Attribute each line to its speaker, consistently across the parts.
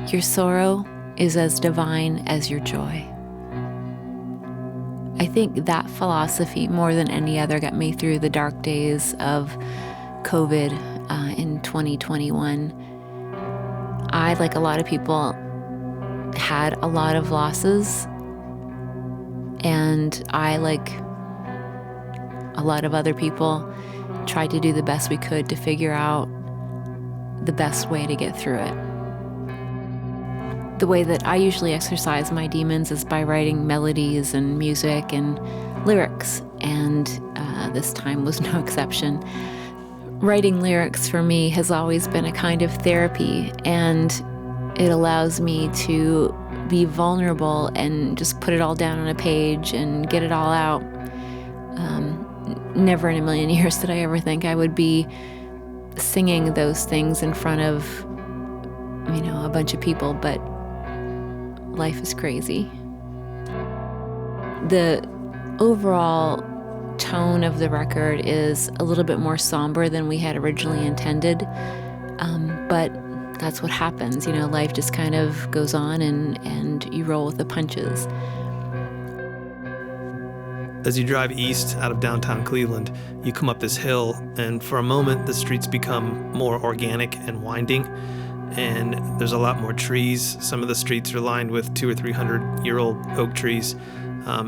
Speaker 1: Your sorrow is as divine as your joy. I think that philosophy, more than any other, got me through the dark days of COVID in 2021. I, like a lot of people, had a lot of losses, and I, like a lot of other people, tried to do the best we could to figure out the best way to get through it. The way that I usually exercise my demons is by writing melodies and music and lyrics, and this time was no exception. Writing lyrics for me has always been a kind of therapy, and it allows me to be vulnerable and just put it all down on a page and get it all out. Never in a million years did I ever think I would be singing those things in front of, a bunch of people, but life is crazy. The overall tone of the record is a little bit more somber than we had originally intended, but that's what happens. Life just kind of goes on and you roll with the punches.
Speaker 2: As you drive east out of downtown Cleveland, you come up this hill, and for a moment the streets become more organic and winding, and there's a lot more trees. Some of the streets are lined with 200 or 300-year-old oak trees,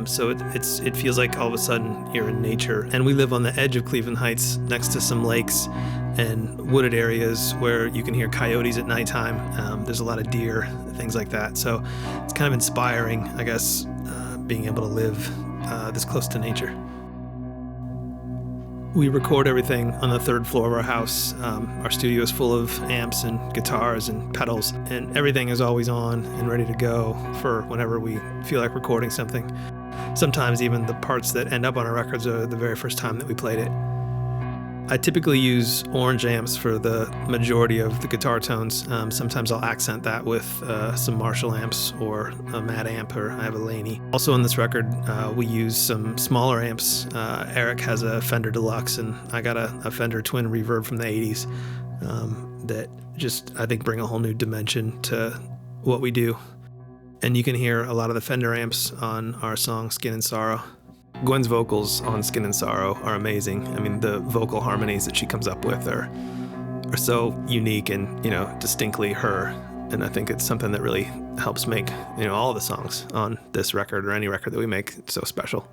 Speaker 2: so it feels like all of a sudden you're in nature. And we live on the edge of Cleveland Heights, next to some lakes and wooded areas where you can hear coyotes at nighttime. There's a lot of deer, things like that. So it's kind of inspiring, I guess, being able to live this close to nature. We record everything on the third floor of our house. Our studio is full of amps and guitars and pedals, and everything is always on and ready to go for whenever we feel like recording something. Sometimes even the parts that end up on our records are the very first time that we played it. I typically use orange amps for the majority of the guitar tones. Sometimes I'll accent that with some Marshall amps or a Mad amp, or I have a Laney. Also on this record, we use some smaller amps. Eric has a Fender Deluxe, and I got a Fender Twin Reverb from the 80s that just, I think, bring a whole new dimension to what we do. And you can hear a lot of the Fender amps on our song Skin and Sorrow. Gwen's vocals on Skin and Sorrow are amazing. I mean, the vocal harmonies that she comes up with are so unique and, distinctly her. And I think it's something that really helps make, all the songs on this record or any record that we make so special.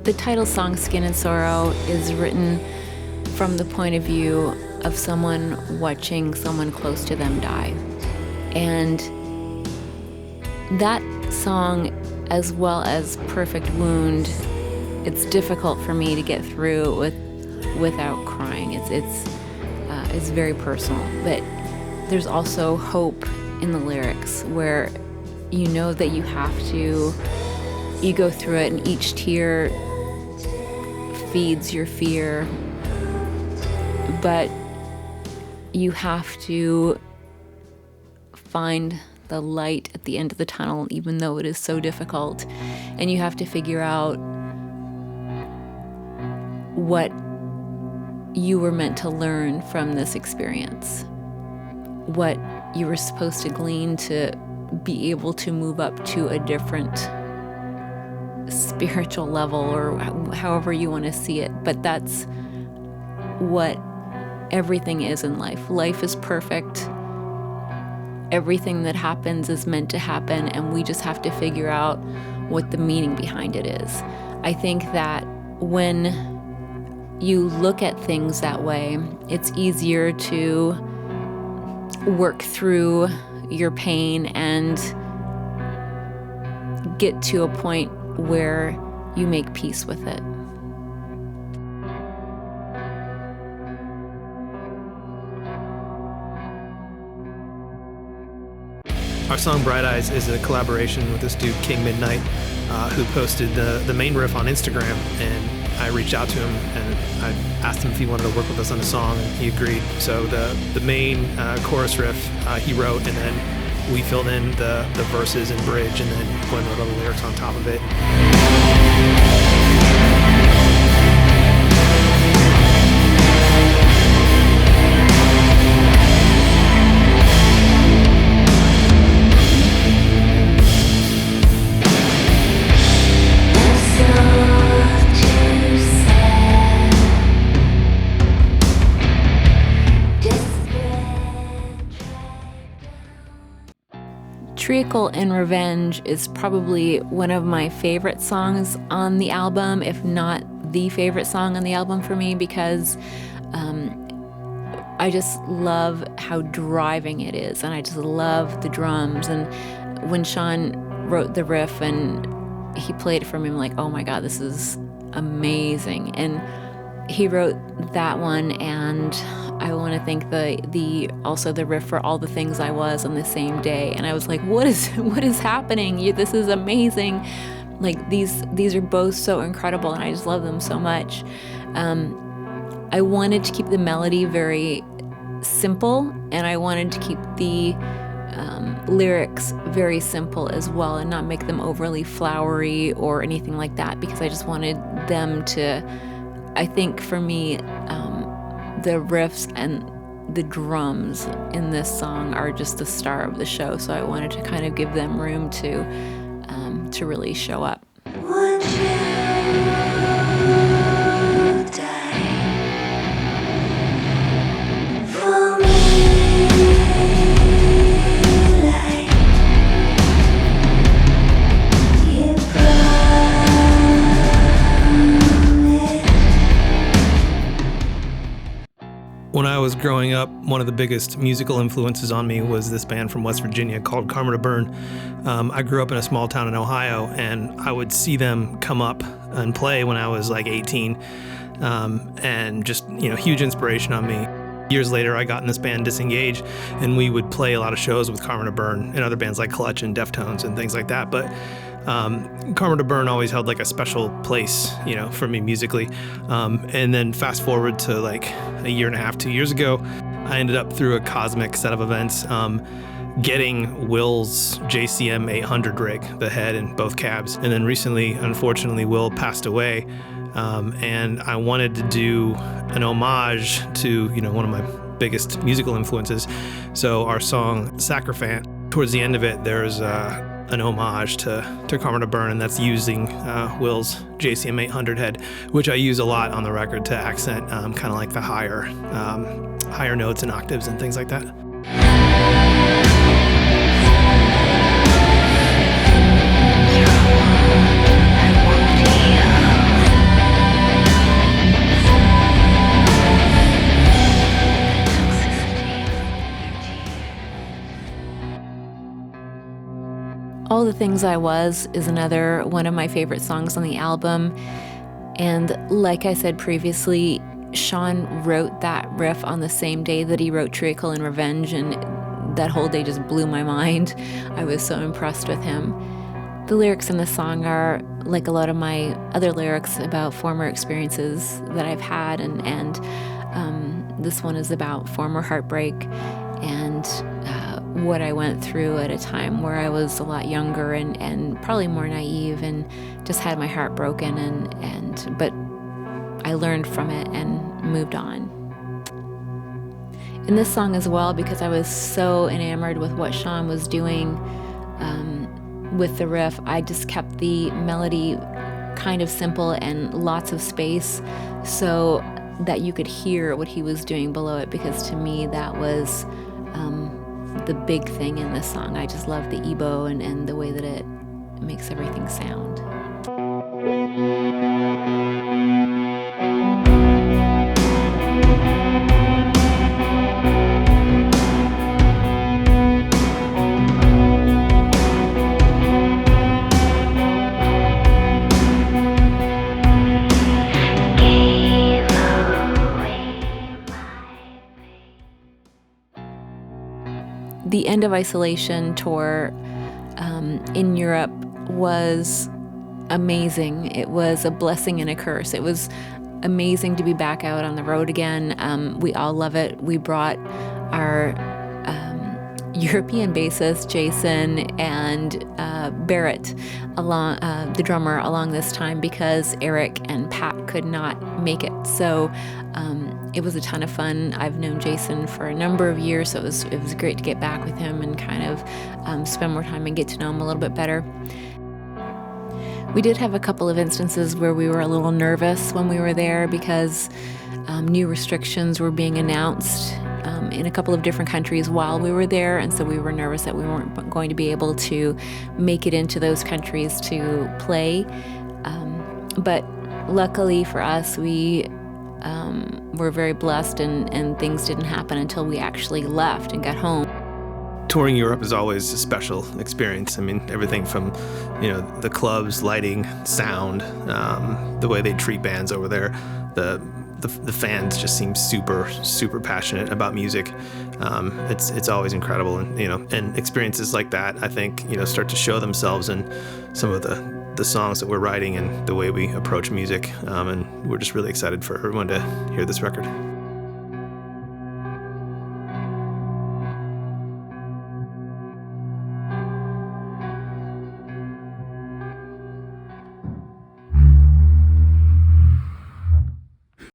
Speaker 1: The title song, Skin and Sorrow, is written from the point of view of someone watching someone close to them die. And that song, as well as Perfect Wound, it's difficult for me to get through without crying. It's very personal. But there's also hope in the lyrics, where you know that you go through it, and each tear feeds your fear, but you have to find the light at the end of the tunnel, even though it is so difficult, and you have to figure out what you were meant to learn from this experience, what you were supposed to glean to be able to move up to a different spiritual level, or however you want to see it. But that's what everything is in life. Life is perfect. Everything that happens is meant to happen, and we just have to figure out what the meaning behind it is. I think that when you look at things that way, it's easier to work through your pain and get to a point where you make peace with it.
Speaker 2: Our song Bright Eyes is a collaboration with this dude, King Midnight, who posted the main riff on Instagram, and I reached out to him and I asked him if he wanted to work with us on the song, and he agreed. So the main chorus riff he wrote, and then we filled in the verses and bridge, and then Glenn wrote all the lyrics on top of it.
Speaker 1: Treacle and Revenge is probably one of my favorite songs on the album, if not the favorite song on the album for me, because I just love how driving it is, and I just love the drums. And when Sean wrote the riff and he played it for me, I'm like, oh my God, this is amazing. And he wrote that one, and I want to thank also the riff for All the Things I Was on the same day. And I was like, what is happening? This is amazing. Like these are both so incredible, and I just love them so much. I wanted to keep the melody very simple, and I wanted to keep the lyrics very simple as well, and not make them overly flowery or anything like that, because I just wanted them to, I think for me, the riffs and the drums in this song are just the star of the show, so I wanted to kind of give them room to really show up.
Speaker 3: Would you die for me like you promised?
Speaker 2: When I was growing up, one of the biggest musical influences on me was this band from West Virginia called Karma to Burn. I grew up in a small town in Ohio, and I would see them come up and play when I was like 18, and just, huge inspiration on me. Years later, I got in this band Disengage, and we would play a lot of shows with Karma to Burn and other bands like Clutch and Deftones and things like that. But Karma to Burn always held like a special place, for me musically. And then fast forward to like a year and a half, 2 years ago, I ended up through a cosmic set of events getting Will's JCM 800 rig, the head and both cabs. And then recently, unfortunately, Will passed away. And I wanted to do an homage to, one of my biggest musical influences. So our song Sacrificant, towards the end of it, there's an homage to Karma to Burn, and that's using Will's JCM 800 head, which I use a lot on the record to accent kind of like the higher notes and octaves and things like that.
Speaker 1: All the Things I Was is another one of my favorite songs on the album. And like I said previously, Sean wrote that riff on the same day that he wrote Treacle and Revenge, and that whole day just blew my mind. I was so impressed with him. The lyrics in the song are like a lot of my other lyrics about former experiences that I've had, and this one is about former heartbreak and what I went through at a time where I was a lot younger and probably more naive and just had my heart broken, but I learned from it and moved on. In this song as well, because I was so enamored with what Sean was doing with the riff, I just kept the melody kind of simple and lots of space so that you could hear what he was doing below it, because to me that was the big thing in this song. I just love the EBow and the way that it makes everything sound. the End of Isolation tour in Europe was amazing. It was a blessing and a curse. It was amazing to be back out on the road again. We all love it. We brought our European bassist Jason and Barrett along, the drummer, along this time because Eric and Pat could not make it. So it was a ton of fun. I've known Jason for a number of years, so it was great to get back with him and kind of spend more time and get to know him a little bit better. We did have a couple of instances where we were a little nervous when we were there because new restrictions were being announced in a couple of different countries while we were there, and so we were nervous that we weren't going to be able to make it into those countries to play. But luckily for us, we were very blessed, and things didn't happen until we actually left and got home.
Speaker 2: Touring Europe is always a special experience. I mean, everything from, the clubs, lighting, sound, the way they treat bands over there. The fans just seem super, super passionate about music. It's always incredible, and experiences like that, I think, start to show themselves in some of the songs that we're writing and the way we approach music. And we're just really excited for everyone to hear this record.